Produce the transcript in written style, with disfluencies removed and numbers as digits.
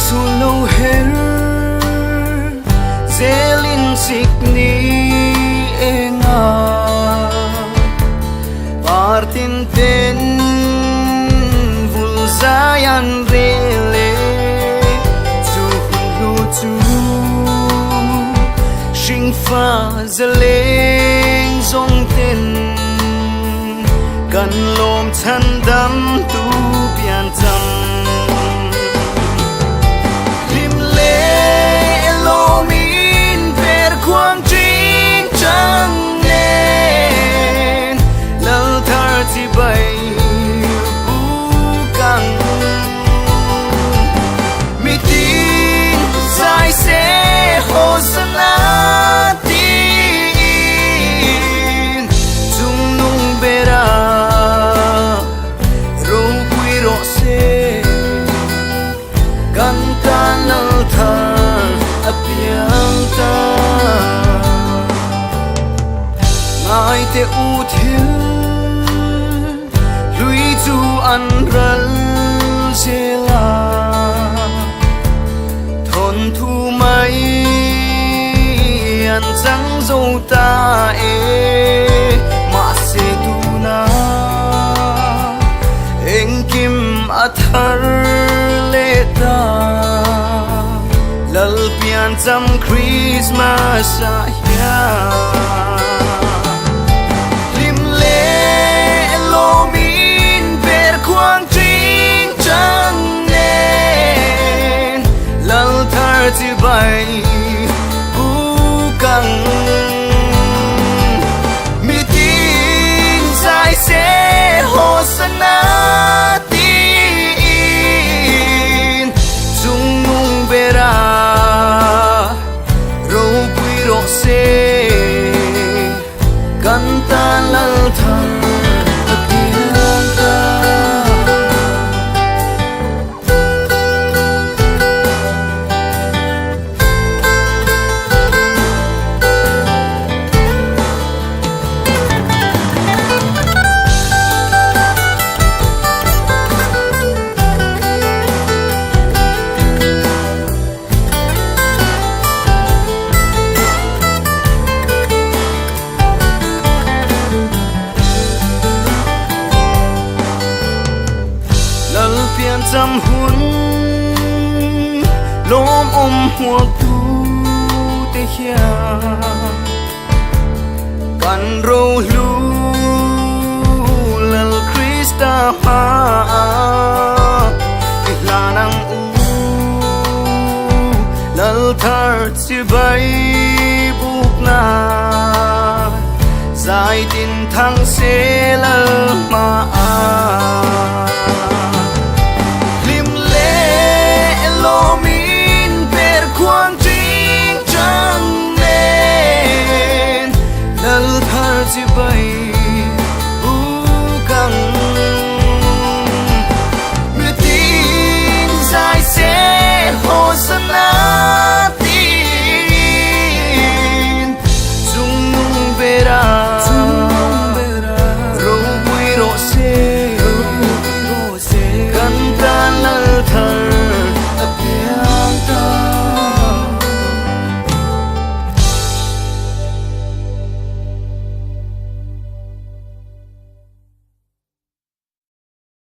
solo her zelin sikni enga partin ten vulzayan rele chu lu chu shing fa zeleng zong tenกันลมฉันดำตูเปลี่ยนจำลิมเลโลมินเป็นความจริงจังเน่แล้วเธอที่ใบบูกังมีทีสายเสโฮสนาai te u thil lui chu an ral zela thon thu mai an chang zo ta e ma se tu na eng kim athar le ta lal pian cham Christmas a yaที่ใบบูกังมีทีนสายเสโฮสนาตีนจุงนุงเบราโรปุยโรเซกันตาลัลทังจำหุ่นลมอมหัวตูเตียกันโรลูลัลคริสตาฮาอิลานังอูลัลทาร์ซิใบบุกนาสายดินทางเซลมา